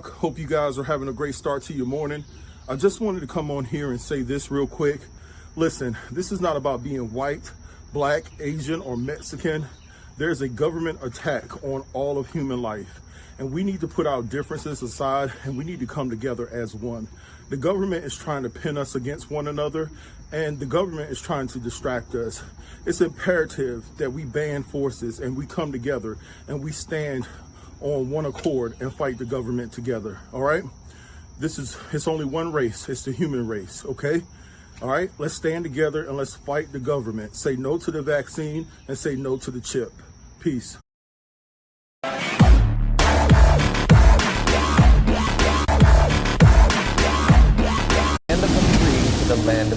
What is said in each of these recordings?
Hope you guys are having a great start to your morning. I just wanted to come on here and say this real quick. Listen, this is not about being white, black, Asian, or Mexican. There's a government attack on all of human life, and we need to put our differences aside and we need to come together as one. The government is trying to pin us against one another, and the government is trying to distract us. It's imperative that we band forces and we come together and we stand on one accord and fight the government together. All right, it's only one race. It's the human race. Okay, all right, let's stand together and let's fight the government. Say no to the vaccine and say no to the chip. Peace.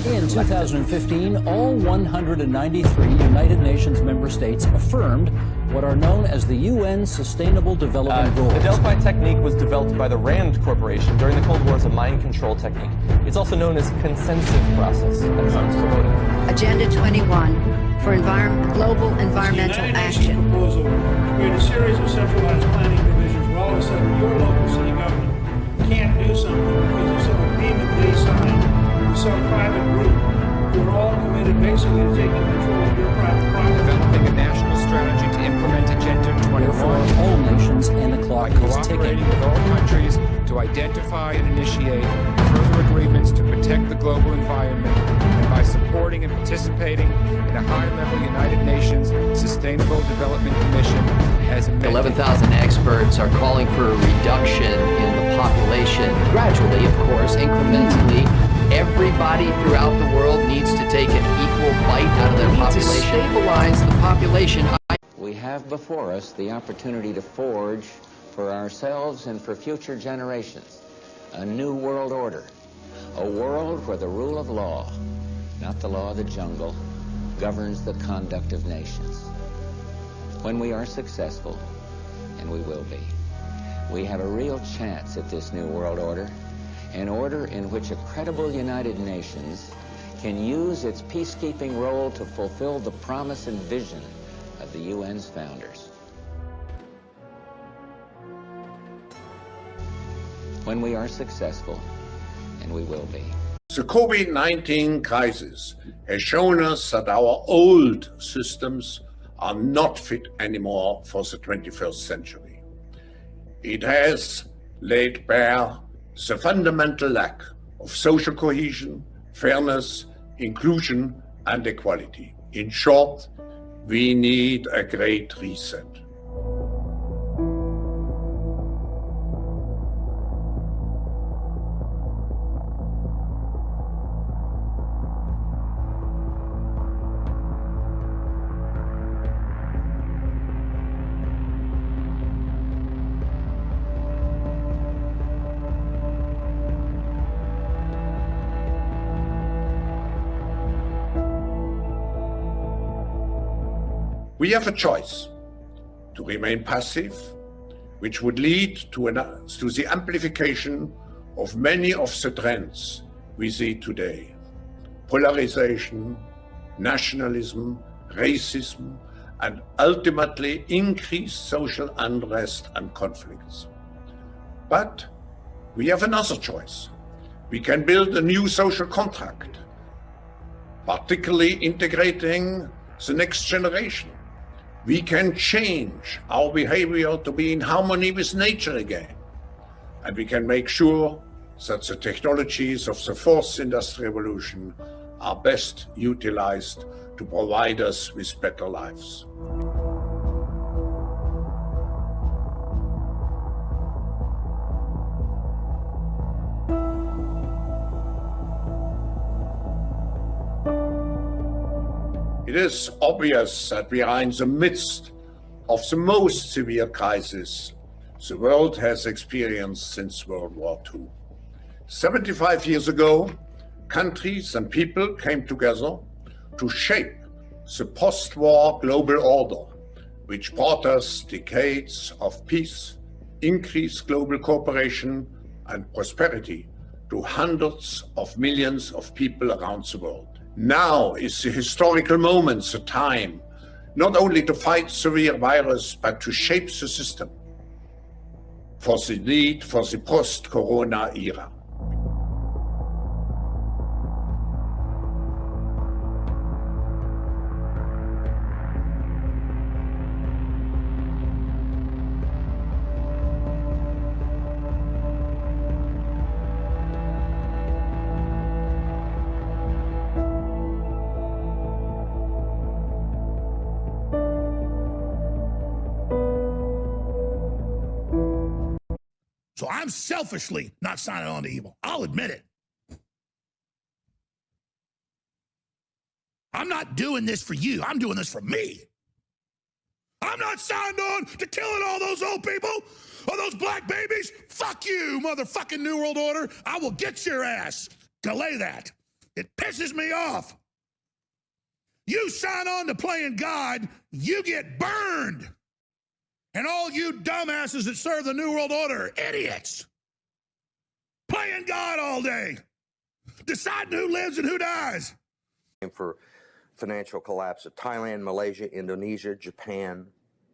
In 2015, all 193 United Nations member states affirmed what are known as the UN Sustainable Development Goals. The Delphi technique was developed by the RAND Corporation during the Cold War as a mind control technique. It's also known as consensus process. That sounds familiar. Agenda 21 for global environmental action. Proposal to create a series of centralized planning provisions where all of a sudden your local city government can't do something because of some agreement they signed with some private group who are all committed basically to taking control of your private property. Developing a national strategy to implement Agenda 21. Therefore, all nations and the clock By is ticking. cooperating with all countries to identify and initiate further agreements to protect the global environment, and by supporting and participating in a high-level United Nations Sustainable Development Commission as amended. 11,000 experts are calling for a reduction in the population, gradually, of course, incrementally. Everybody throughout the world needs to take an equal bite out of their population. To stabilize the population. We have before us the opportunity to forge for ourselves and for future generations a new world order, a world where the rule of law, not the law of the jungle, governs the conduct of nations. When we are successful, and we will be, we have a real chance at this new world order, an order in which a credible United Nations can use its peacekeeping role to fulfill the promise and vision of the UN's founders. When we are successful, and we will be. The COVID-19 crisis has shown us that our old systems are not fit anymore for the 21st century. It has laid bare the fundamental lack of social cohesion, fairness, inclusion, and equality. In short, we need a great reset. We have a choice to remain passive, which would lead to the amplification of many of the trends we see today: polarization, nationalism, racism, and ultimately increased social unrest and conflicts. But we have another choice. We can build a new social contract, particularly integrating the next generation. We can change our behavior to be in harmony with nature again. And we can make sure that the technologies of the fourth industrial revolution are best utilized to provide us with better lives. It is obvious that we are in the midst of the most severe crisis the world has experienced since World War II. 75 years ago, countries and people came together to shape the post-war global order, which brought us decades of peace, increased global cooperation, and prosperity to hundreds of millions of people around the world. Now is the historical moment, the time, not only to fight severe virus, but to shape the system for the need for the post-corona era. So I'm selfishly not signing on to evil. I'll admit it. I'm not doing this for you. I'm doing this for me. I'm not signed on to killing all those old people or those black babies. Fuck you, motherfucking New World Order. I will get your ass. Delay that. It pisses me off. You sign on to playing God, you get burned. And all you dumbasses that serve the New World Order, idiots. Playing God all day. Deciding who lives and who dies. For financial collapse of Thailand, Malaysia, Indonesia, Japan,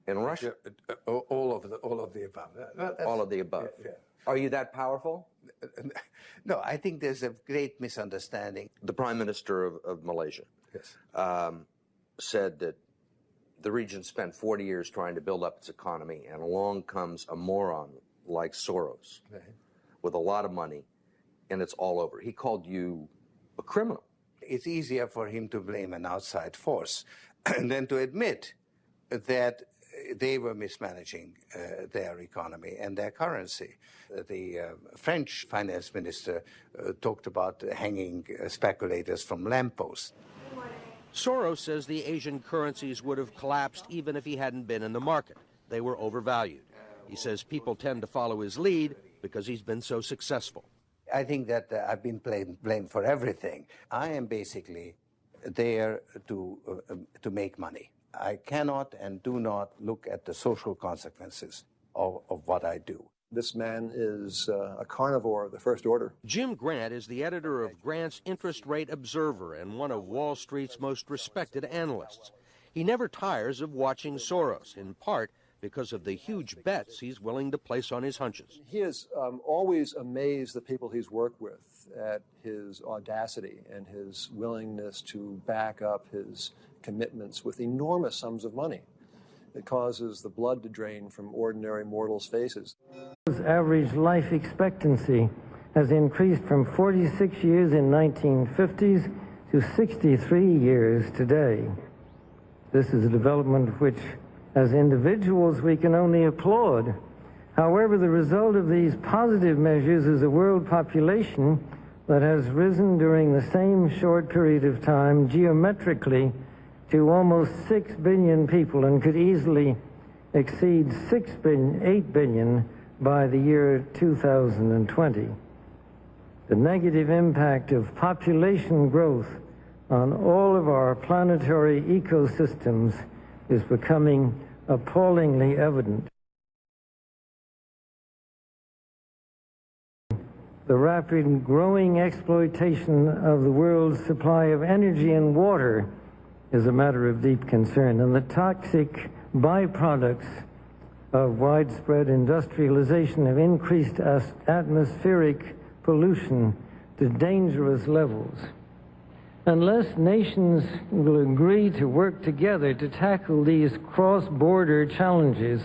and Russia. Yeah, all of the above. All of the above. Yeah. Are you that powerful? No, I think there's a great misunderstanding. The Prime Minister of Malaysia said that the region spent 40 years trying to build up its economy, and along comes a moron like Soros with a lot of money, and it's all over. He called you a criminal. It's easier for him to blame an outside force than to admit that they were mismanaging their economy and their currency. The French finance minister talked about hanging speculators from lampposts. Soros says the Asian currencies would have collapsed even if he hadn't been in the market. They were overvalued. He says people tend to follow his lead because he's been so successful. I think that I've been blamed for everything. I am basically there to make money. I cannot and do not look at the social consequences of what I do. This man is a carnivore of the first order. Jim Grant is the editor of Grant's Interest Rate Observer and one of Wall Street's most respected analysts. He never tires of watching Soros, in part because of the huge bets he's willing to place on his hunches. He has always amazed the people he's worked with at his audacity and his willingness to back up his commitments with enormous sums of money. It causes the blood to drain from ordinary mortals' faces. Average life expectancy has increased from 46 years in 1950s to 63 years today. This is a development which, as individuals, we can only applaud. However, the result of these positive measures is a world population that has risen during the same short period of time geometrically to almost 6 billion people and could easily exceed 8 billion by the year 2020. The negative impact of population growth on all of our planetary ecosystems is becoming appallingly evident. The rapid growing exploitation of the world's supply of energy and water is a matter of deep concern, and the toxic byproducts of widespread industrialization have increased atmospheric pollution to dangerous levels. Unless nations will agree to work together to tackle these cross-border challenges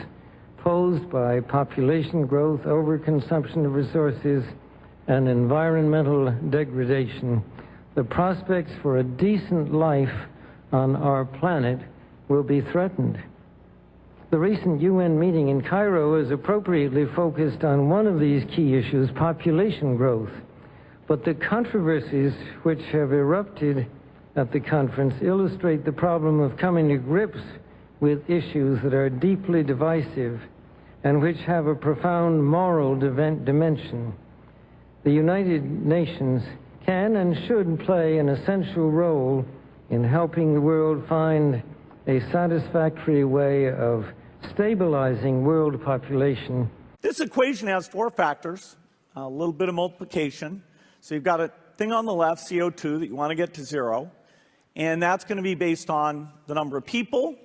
posed by population growth, overconsumption of resources, and environmental degradation, the prospects for a decent life on our planet will be threatened. The recent UN meeting in Cairo is appropriately focused on one of these key issues, population growth. But the controversies which have erupted at the conference illustrate the problem of coming to grips with issues that are deeply divisive and which have a profound moral dimension. The United Nations can and should play an essential role in helping the world find a satisfactory way of stabilizing world population. This equation has 4 factors, a little bit of multiplication. So you've got a thing on the left, CO2, that you want to get to 0, and that's going to be based on the number of people,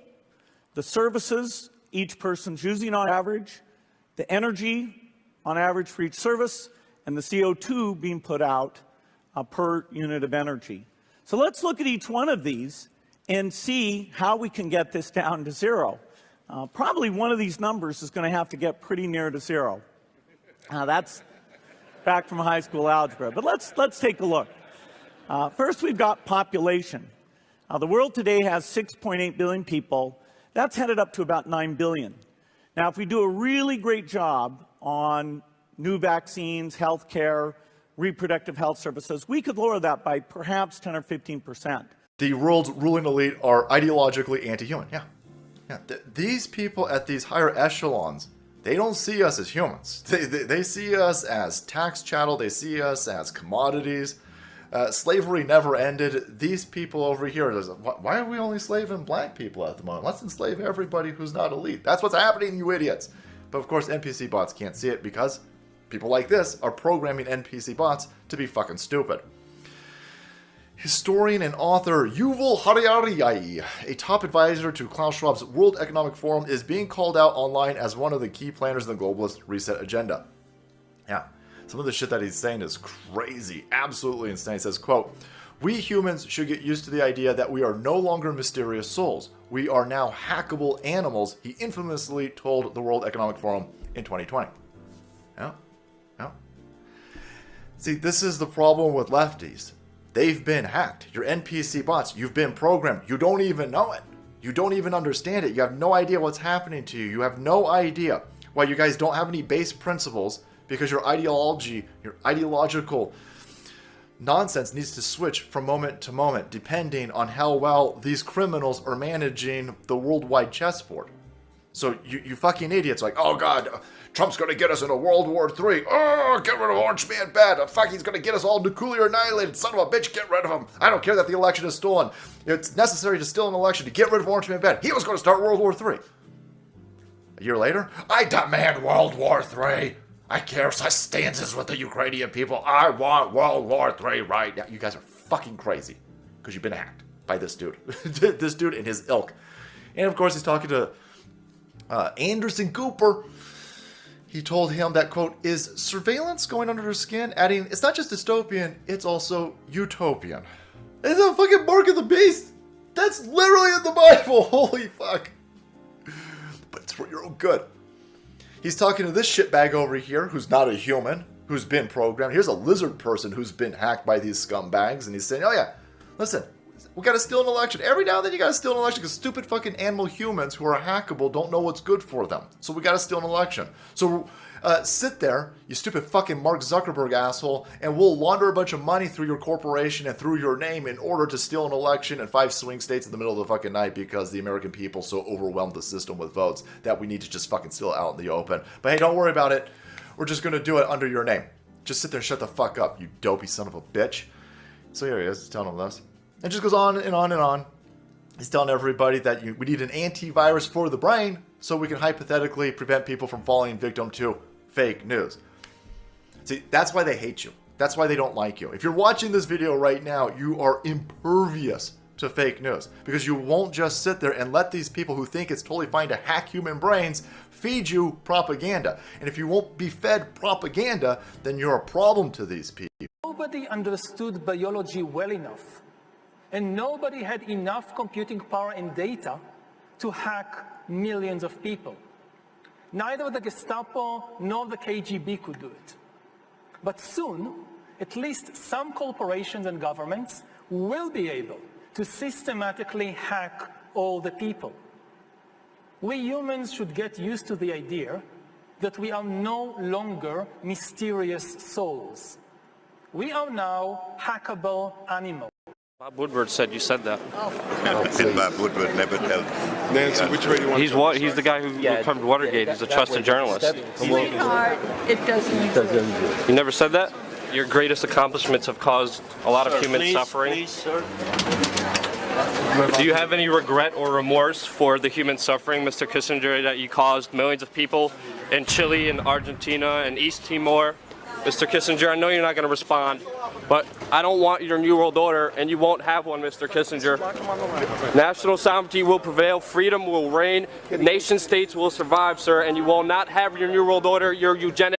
the services each person's using on average, the energy on average for each service, and the CO2 being put out per unit of energy. So let's look at each one of these and see how we can get this down to zero. Probably one of these numbers is going to have to get pretty near to zero. That's back from high school algebra, but let's take a look. First, we've got population. The world today has 6.8 billion people. That's headed up to about 9 billion. Now, if we do a really great job on new vaccines, health care, reproductive health services, we could lower that by perhaps 10 or 15%. The world's ruling elite are ideologically anti-human. Yeah. These people at these higher echelons, they don't see us as humans. They see us as tax chattel. They see us as commodities. Slavery never ended. These people over here, why are we only enslaving black people at the moment? Let's enslave everybody who's not elite. That's what's happening, you idiots. But of course, NPC bots can't see it because people like this are programming NPC bots to be fucking stupid. Historian and author Yuval Harari, a top advisor to Klaus Schwab's World Economic Forum, is being called out online as one of the key planners in the globalist reset agenda. Yeah, some of the shit that he's saying is crazy, absolutely insane. He says, quote, "We humans should get used to the idea that we are no longer mysterious souls. We are now hackable animals," he infamously told the World Economic Forum in 2020. Yeah. See, this is the problem with lefties. They've been hacked. Your NPC bots, you've been programmed. You don't even know it. You don't even understand it. You have no idea what's happening to you. You have no idea why you guys don't have any base principles, because your ideology, your ideological nonsense needs to switch from moment to moment depending on how well these criminals are managing the worldwide chessboard. So you fucking idiots like, oh God, Trump's going to get us into World War III. Oh, get rid of Orange Man bad. Fuck, he's going to get us all nuclear annihilated. Son of a bitch, get rid of him. I don't care that the election is stolen. It's necessary to steal an election to get rid of Orange Man bad. He was going to start World War III. A year later, I demand World War III. I care stances with the Ukrainian people. I want World War III right now. You guys are fucking crazy because you've been hacked by this dude. This dude and his ilk. And of course, he's talking to Anderson Cooper. He told him that, quote, "Is surveillance going under their skin?" Adding, "It's not just dystopian, it's also utopian." It's a fucking mark of the beast. That's literally in the Bible. Holy fuck. But it's for your own good. He's talking to this shitbag over here who's not a human, who's been programmed. Here's a lizard person who's been hacked by these scumbags, and he's saying, oh yeah, listen, we gotta steal an election. Every now and then you gotta steal an election because stupid fucking animal humans who are hackable don't know what's good for them. So we gotta steal an election. So sit there, you stupid fucking Mark Zuckerberg asshole, and we'll launder a bunch of money through your corporation and through your name in order to steal an election in 5 swing states in the middle of the fucking night because the American people so overwhelmed the system with votes that we need to just fucking steal it out in the open. But hey, don't worry about it. We're just gonna do it under your name. Just sit there and shut the fuck up, you dopey son of a bitch. So here he is, he's telling them this. It just goes on and on and on. He's telling everybody that we need an antivirus for the brain so we can hypothetically prevent people from falling victim to fake news. See, that's why they hate you. That's why they don't like you. If you're watching this video right now, you are impervious to fake news because you won't just sit there and let these people who think it's totally fine to hack human brains feed you propaganda. And if you won't be fed propaganda, then you're a problem to these people. Nobody understood biology well enough, and nobody had enough computing power and data to hack millions of people. Neither the Gestapo nor the KGB could do it. But soon, at least some corporations and governments will be able to systematically hack all the people. We humans should get used to the idea that we are no longer mysterious souls. We are now hackable animals. Bob Woodward said you said that. Bob Woodward never tells. Nancy, which way do you want he's the guy who covered Watergate. He's a trusted journalist. Sweetheart, it doesn't. You never said that? Your greatest accomplishments have caused a lot of human suffering. Please, sir. Do you have any regret or remorse for the human suffering, Mr. Kissinger, that you caused millions of people in Chile and Argentina and East Timor? Mr. Kissinger, I know you're not going to respond, but I don't want your New World Order, and you won't have one, Mr. Kissinger. National sovereignty will prevail, freedom will reign, nation states will survive, sir, and you will not have your New World Order, your eugenics.